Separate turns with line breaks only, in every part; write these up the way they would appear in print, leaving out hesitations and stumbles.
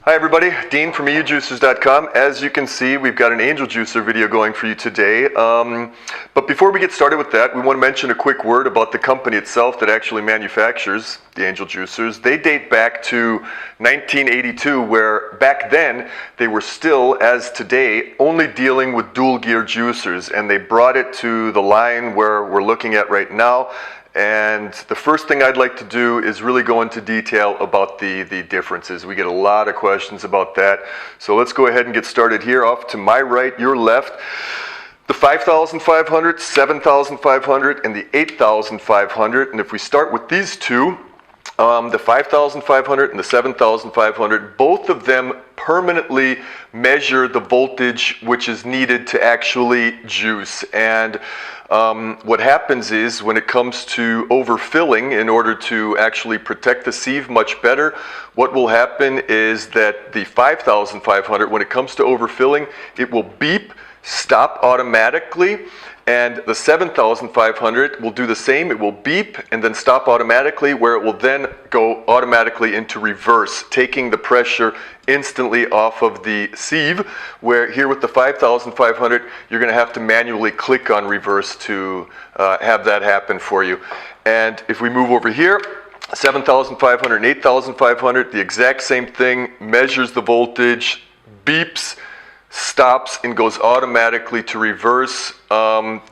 Hi everybody, Dean from eujuicers.com. As you can see, we've got an angel juicer video going for you today. But before we get started with that, we want to mention a quick word about the company itself that actually manufactures the angel juicers. They date back to 1982, where back then they were still, as today, only dealing with dual gear juicers, and they brought it to the line where we're looking at right now. And the first thing I'd like to do is really go into detail about the differences. We get a lot of questions about that. So let's go ahead and get started here. Off to my right, your left, the 5,500, 7,500, and the 8,500. And if we start with these two, the 5,500 and the 7,500, both of them permanently measure the voltage which is needed to actually juice. And what happens is, when it comes to overfilling, in order to actually protect the sieve much better, what will happen is that the 5,500, when it comes to overfilling, it will beep, stop automatically, and the 7,500 will do the same. It will beep and then stop automatically, where it will then go automatically into reverse, taking the pressure instantly off of the sieve, where here with the 5,500, you're going to have to manually click on reverse to have that happen for you. And if we move over here, 7,500 and 8,500, the exact same thing, measures the voltage, beeps, stops, and goes automatically to reverse.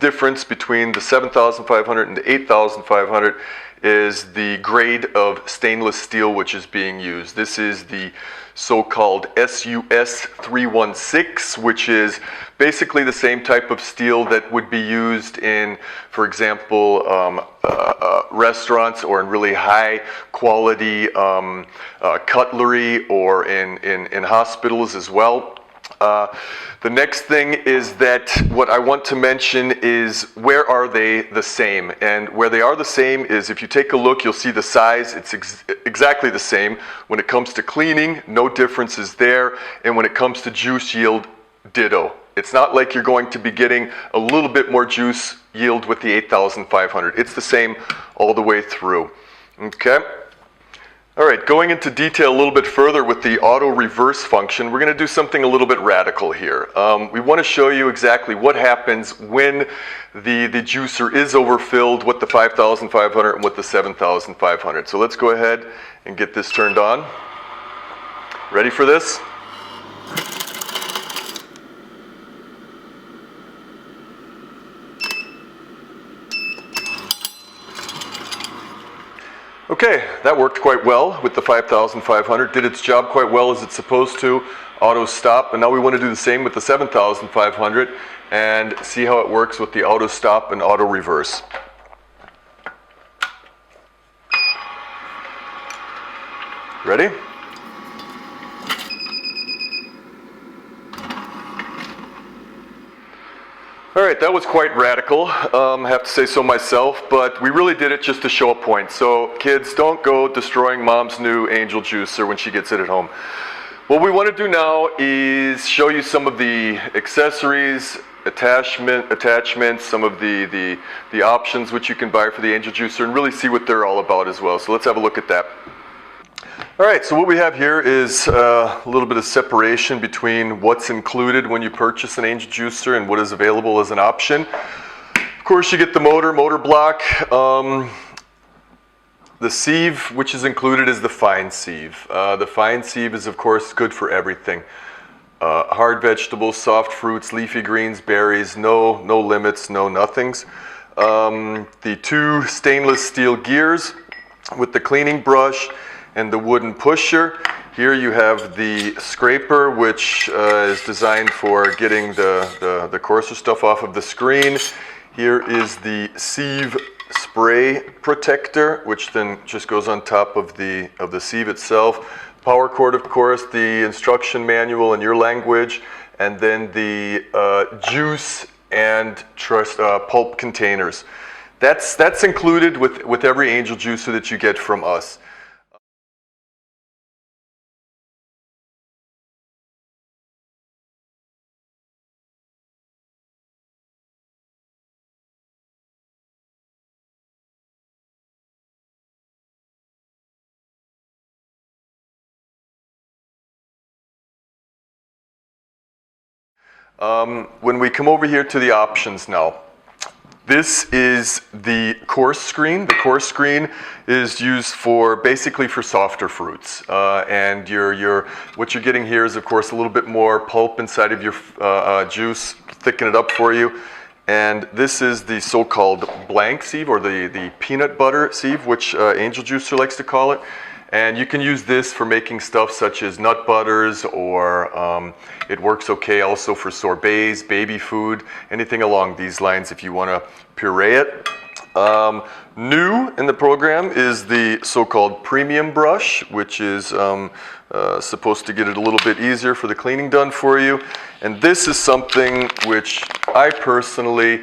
Difference between the 7,500 and the 8,500 is the grade of stainless steel which is being used. This is the so-called SUS 316, which is basically the same type of steel that would be used in, for example, restaurants, or in really high quality cutlery, or in hospitals as well. The next thing is that what I want to mention is, where are they the same? And where they are the same is, if you take a look, you'll see the size. It's exactly the same. When it comes to cleaning, no differences there. And when it comes to juice yield, ditto. It's not like you're going to be getting a little bit more juice yield with the 8,500. It's the same all the way through. Okay? All right, going into detail a little bit further with the auto reverse function, we're going to do something a little bit radical here. We want to show you exactly what happens when the juicer is overfilled with the 5,500 and with the 7,500. So let's go ahead and get this turned on. Ready for this? Okay, that worked quite well with the 5,500. Did its job quite well as it's supposed to. Auto stop, and now we want to do the same with the 7,500 and see how it works with the auto stop and auto reverse. Ready? All right, that was quite radical, I have to say so myself, but we really did it just to show a point. So kids, don't go destroying mom's new angel juicer when she gets it at home. What we want to do now is show you some of the accessories, attachments, some of the options which you can buy for the angel juicer, and really see what they're all about as well. So let's have a look at that. All right, so what we have here is a little bit of separation between what's included when you purchase an angel juicer and what is available as an option. Of course, you get the motor block. The sieve, which is included, is the fine sieve. The fine sieve is, of course, good for everything. Hard vegetables, soft fruits, leafy greens, berries, no limits, no nothings. The two stainless steel gears with the cleaning brush and the wooden pusher. Here you have the scraper, which is designed for getting the coarser stuff off of the screen. Here is the sieve spray protector, which then just goes on top of the sieve itself. Power cord, of course, the instruction manual in your language, and then the juice and pulp containers. That's included with every angel juicer that you get from us. When we come over here to the options now, this is the course screen. The course screen is used for basically for softer fruits, and what you're getting here is, of course, a little bit more pulp inside of your juice, thicken it up for you. And this is the so-called blank sieve, or the peanut butter sieve, which Angel Juicer likes to call it. And you can use this for making stuff such as nut butters, or it works okay also for sorbets, baby food, anything along these lines if you want to puree it. New in the program is the so-called premium brush, which is supposed to get it a little bit easier for the cleaning done for you. And this is something which I personally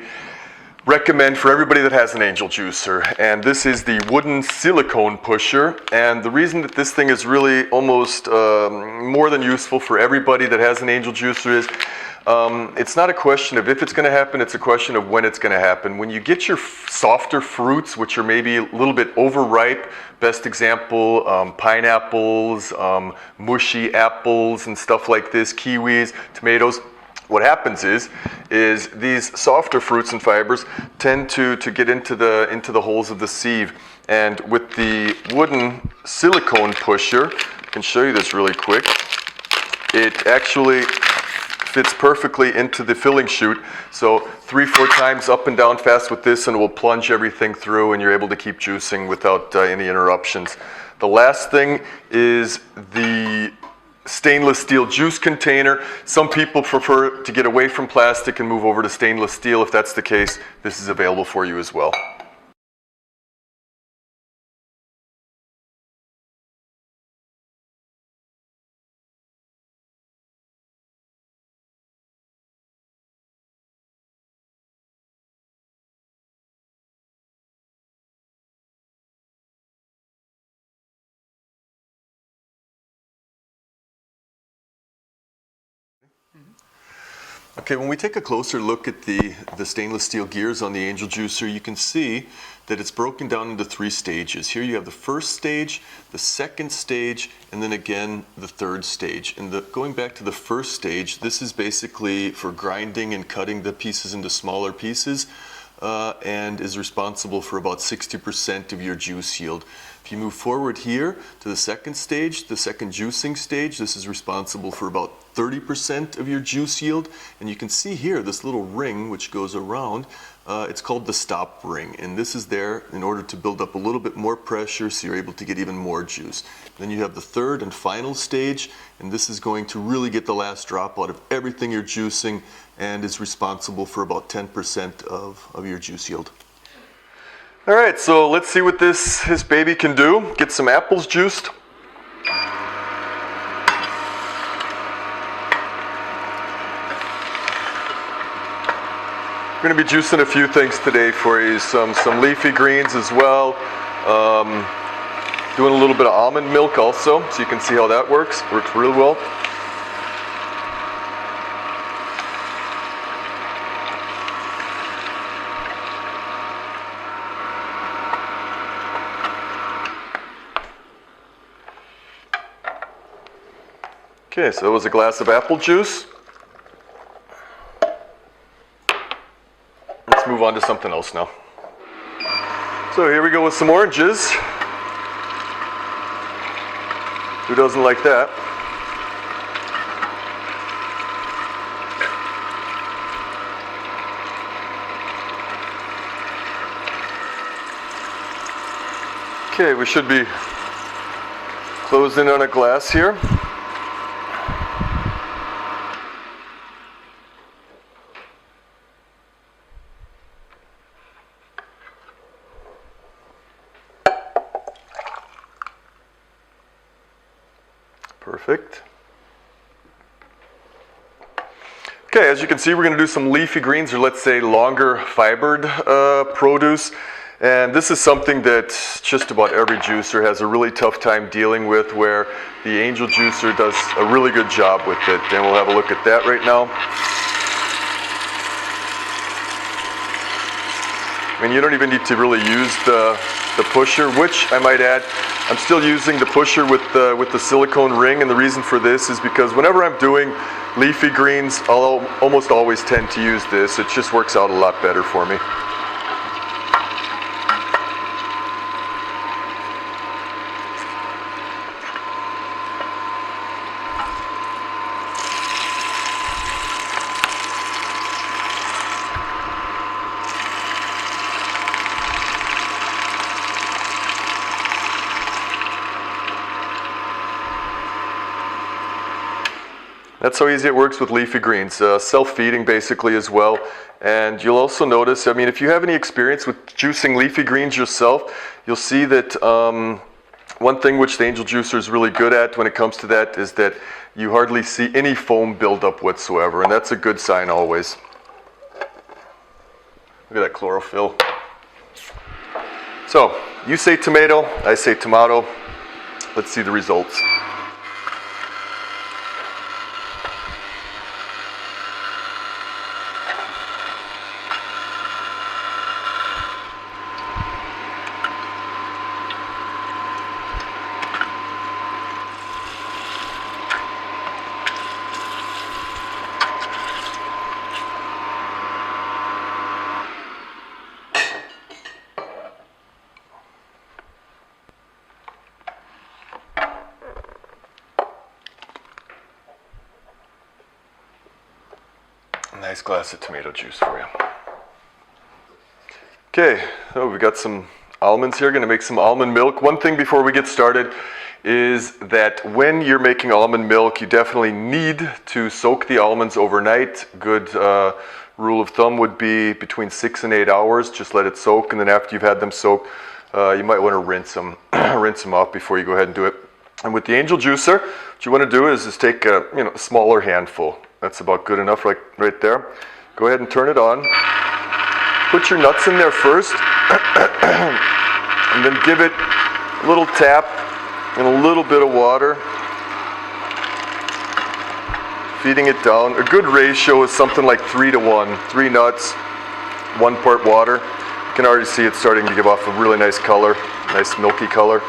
recommend for everybody that has an Angel Juicer, and this is the wooden silicone pusher. And the reason that this thing is really almost more than useful for everybody that has an Angel Juicer is it's not a question of if it's going to happen, it's a question of when it's going to happen. When you get your softer fruits, which are maybe a little bit overripe, best example, pineapples, mushy apples and stuff like this, kiwis, tomatoes, what happens is these softer fruits and fibers tend to get into the holes of the sieve. And with the wooden silicone pusher, I can show you this really quick, it actually fits perfectly into the filling chute. So 3-4 times up and down fast with this, and it will plunge everything through, and you're able to keep juicing without any interruptions. The last thing is the stainless steel juice container. Some people prefer to get away from plastic and move over to stainless steel. If that's the case, this is available for you as well. Okay, when we take a closer look at the stainless steel gears on the Angel Juicer, you can see that it's broken down into 3 stages. Here you have the first stage, the second stage, and then again the third stage. And going back to the first stage, this is basically for grinding and cutting the pieces into smaller pieces, and is responsible for about 60% of your juice yield. If you move forward here to the second stage, the second juicing stage, this is responsible for about 30% of your juice yield. And you can see here this little ring which goes around, it's called the stop ring. And this is there in order to build up a little bit more pressure so you're able to get even more juice. Then you have the third and final stage, and this is going to really get the last drop out of everything you're juicing, and is responsible for about 10% of your juice yield. All right, so let's see what this baby can do. Get some apples juiced. We're going to be juicing a few things today for you. Some leafy greens as well. Doing a little bit of almond milk also, so you can see how that works. Works real well. Okay, so that was a glass of apple juice. Let's move on to something else now. So here we go with some oranges. Who doesn't like that? Okay, we should be closing on a glass here. Perfect. Okay, as you can see, we're going to do some leafy greens, or let's say longer fibered produce. And this is something that just about every juicer has a really tough time dealing with, where the Angel Juicer does a really good job with it. And we'll have a look at that right now. I mean, you don't even need to really use the pusher, which I might add, I'm still using the pusher with the silicone ring, and the reason for this is because whenever I'm doing leafy greens, I'll almost always tend to use this. It just works out a lot better for me. That's how easy it works with leafy greens. Self-feeding basically as well. And you'll also notice, I mean, if you have any experience with juicing leafy greens yourself, you'll see that one thing which the Angel Juicer is really good at when it comes to that is that you hardly see any foam buildup whatsoever, and that's a good sign always. Look at that chlorophyll. So, you say tomato, I say tomato. Let's see the results. Nice glass of tomato juice for you. Okay, so we've got some almonds here. Going to make some almond milk. One thing before we get started is that when you're making almond milk, you definitely need to soak the almonds overnight. Good rule of thumb would be between 6 and 8 hours. Just let it soak, and then after you've had them soaked, you might want to rinse them, rinse them off before you go ahead and do it. And with the Angel Juicer, what you want to do is take a smaller handful. That's about good enough right there. Go ahead and turn it on. Put your nuts in there first, and then give it a little tap and a little bit of water. Feeding it down. A good ratio is something like 3 to 1. 3 nuts, 1 part water. You can already see it starting to give off a really nice color, nice milky color.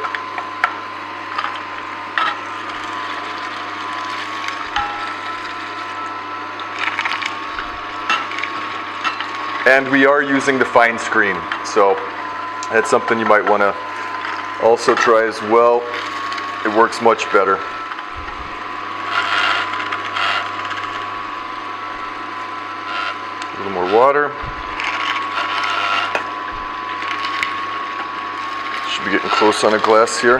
And we are using the fine screen, so that's something you might want to also try as well. It works much better. A little more water. Should be getting close on a glass here.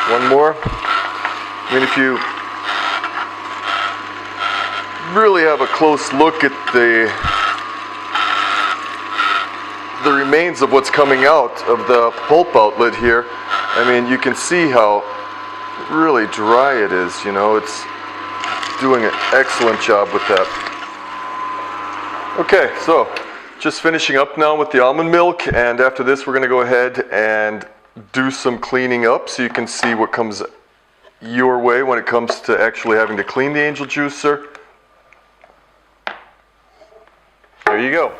One more. I mean, if you really have a close look at the remains of what's coming out of the pulp outlet here, I mean, you can see how really dry it is. It's doing an excellent job with that. Okay, so just finishing up now with the almond milk, and after this we're going to go ahead and do some cleaning up so you can see what comes your way when it comes to actually having to clean the Angel Juicer. There you go.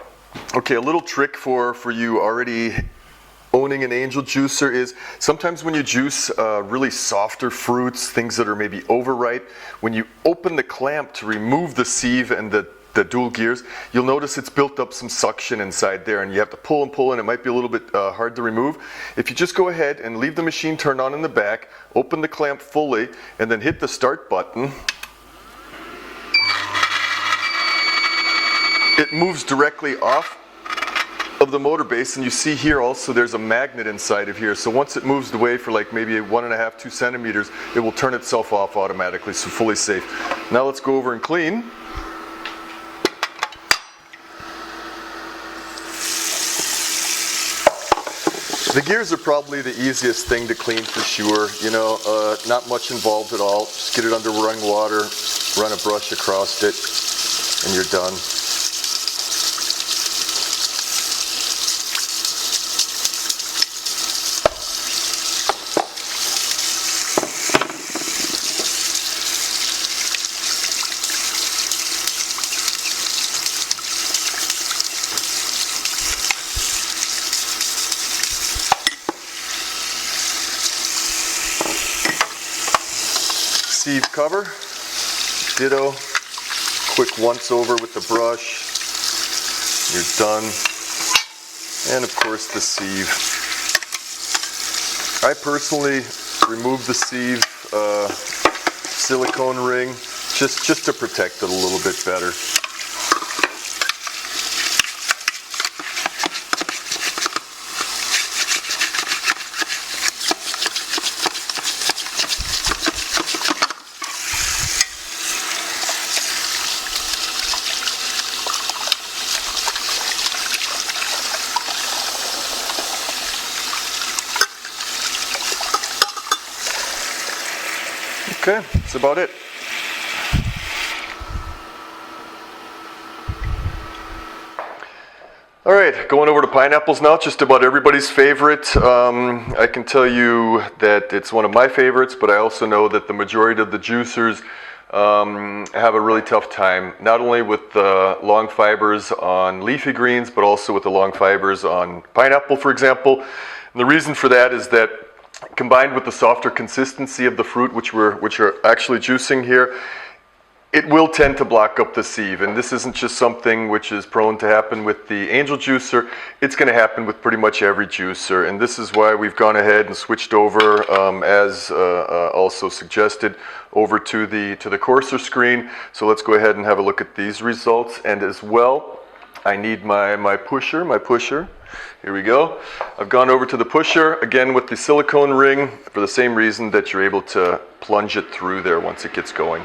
Okay, a little trick for you already owning an Angel Juicer is sometimes when you juice really softer fruits, things that are maybe overripe, when you open the clamp to remove the sieve and the dual gears, you'll notice it's built up some suction inside there, and you have to pull and pull, and it might be a little bit hard to remove. If you just go ahead and leave the machine turned on in the back, open the clamp fully, and then hit the start button, it moves directly off of the motor base, and you see here also there's a magnet inside of here, so once it moves away for like maybe 1.5 2 centimeters, it will turn itself off automatically, so fully safe. Now let's go over and clean. The gears are probably the easiest thing to clean for sure. Not much involved at all. Just get it under running water, run a brush across it, and you're done. sieve cover. Ditto. Quick once over with the brush. You're done. And of course the sieve. I personally remove the sieve silicone ring just to protect it a little bit better. Okay, that's about it. All right, going over to pineapples now, just about everybody's favorite. I can tell you that it's one of my favorites, but I also know that the majority of the juicers have a really tough time, not only with the long fibers on leafy greens, but also with the long fibers on pineapple, for example. And the reason for that is that combined with the softer consistency of the fruit, which are actually juicing here, it will tend to block up the sieve. And this isn't just something which is prone to happen with the Angel juicer. It's going to happen with pretty much every juicer. And this is why we've gone ahead and switched over, as also suggested, over to the coarser screen. So let's go ahead and have a look at these results. And as well, I need my pusher. Here we go. I've gone over to the pusher, again with the silicone ring, for the same reason that you're able to plunge it through there once it gets going.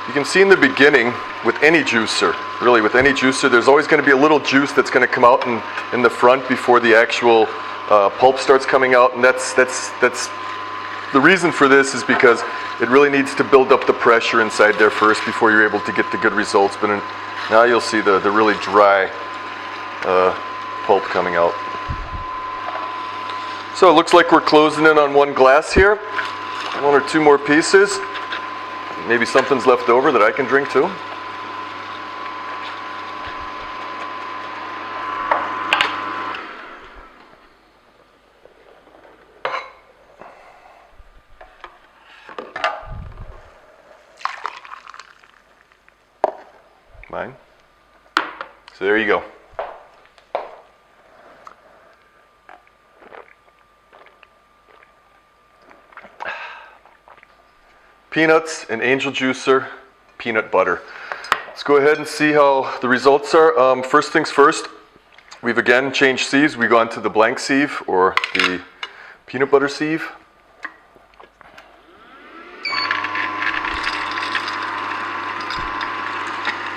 You can see in the beginning, with any juicer, really with any juicer, there's always going to be a little juice that's going to come out in the front before the actual pulp starts coming out, and that's the reason for this is because it really needs to build up the pressure inside there first before you're able to get the good results. But now you'll see the really dry pulp coming out. So it looks like we're closing in on one glass here, one or two more pieces. Maybe something's left over that I can drink too. Mine. So there you go. Peanuts and Angel juicer, peanut butter. Let's go ahead and see how the results are. First things first, we've again changed sieves. We've gone to the blank sieve or the peanut butter sieve.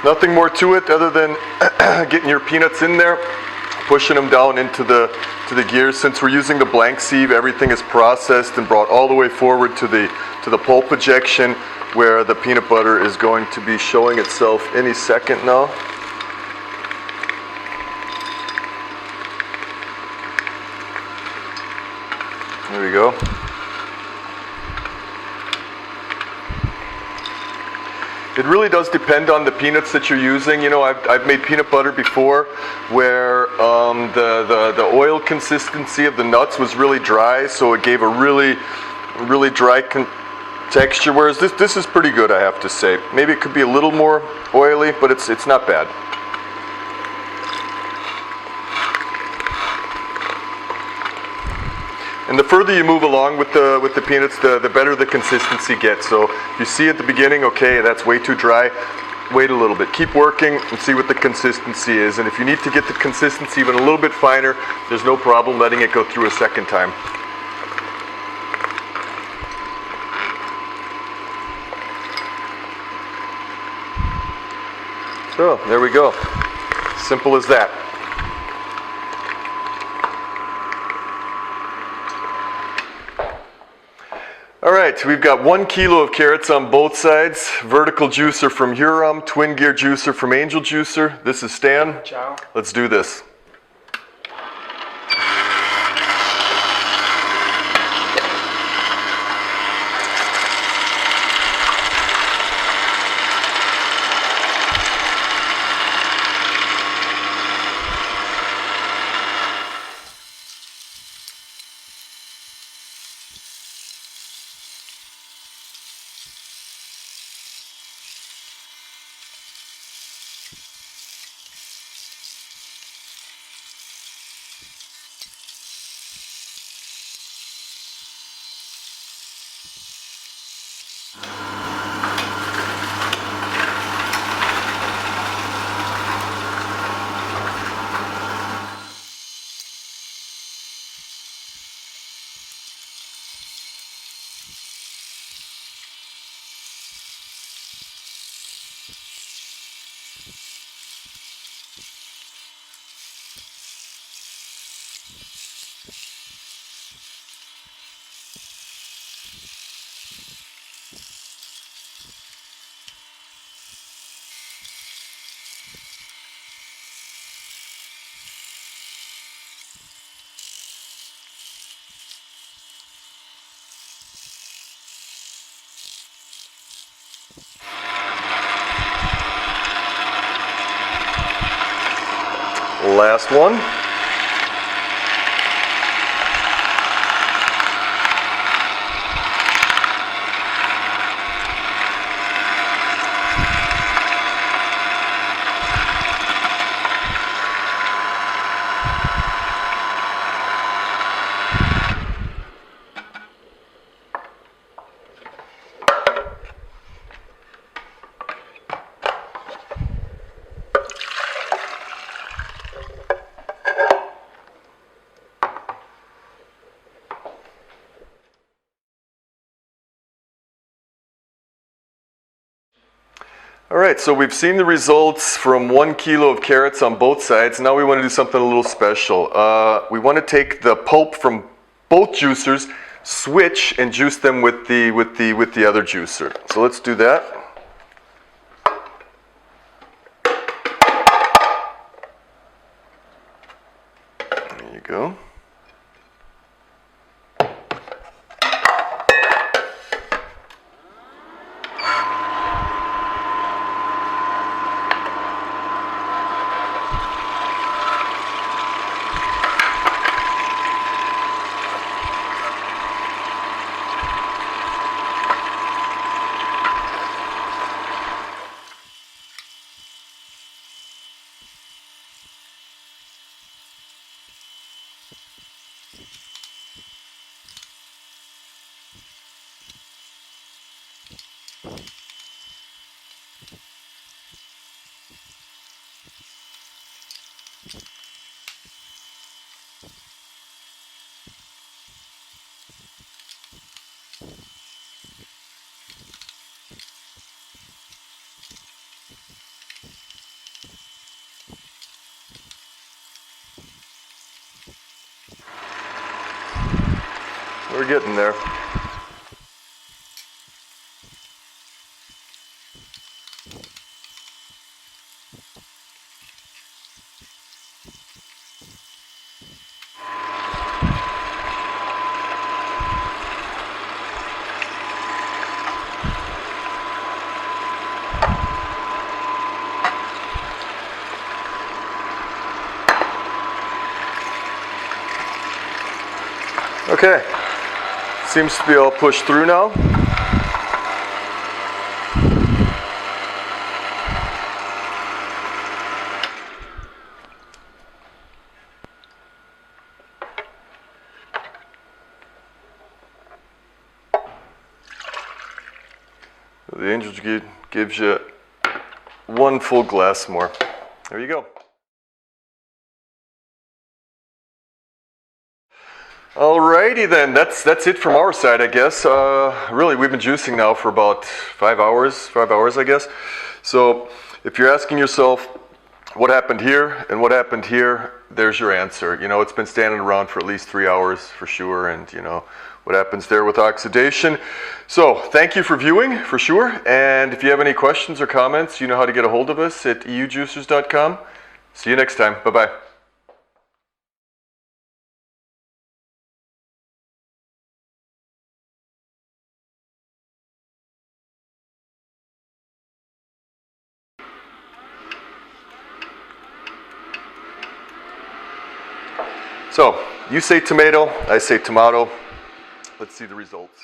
Nothing more to it other than getting your peanuts in there, pushing them down into the gears. Since we're using the blank sieve, everything is processed and brought all the way forward to the pulp ejection, where the peanut butter is going to be showing itself any second now. There we go. It really does depend on the peanuts that you're using. You know, I've made peanut butter before where the oil consistency of the nuts was really dry, so it gave a really dry texture, whereas this is pretty good, I have to say. Maybe it could be a little more oily, but it's not bad. And the further you move along with the peanuts, the better the consistency gets. So if you see at the beginning, okay, that's way too dry, wait a little bit. Keep working and see what the consistency is. And if you need to get the consistency even a little bit finer, there's no problem letting it go through a second time. So there we go. Simple as that. All right, we've got 1 kilo of carrots on both sides. Vertical juicer from Huron, twin gear juicer from Angel Juicer. This is Stan.
Ciao.
Let's do this. last one. All right, so we've seen the results from 1 kilo of carrots on both sides. Now we want to do something a little special. We want to take the pulp from both juicers, switch, and juice them with the other juicer. So let's do that. There you go. We're getting there. Okay. Seems to be all pushed through now. The Angel gives you 1 full glass more. There you go. Alrighty then, that's it from our side, I guess. Really, we've been juicing now for about 5 hours, I guess. So if you're asking yourself what happened here and what happened here, there's your answer. You know, it's been standing around for at least 3 hours for sure, and you know what happens there with oxidation. So thank you for viewing, for sure. And if you have any questions or comments, you know how to get a hold of us at eujuicers.com. See you next time. Bye-bye. So, you say tomato, I say tomato. Let's see the results.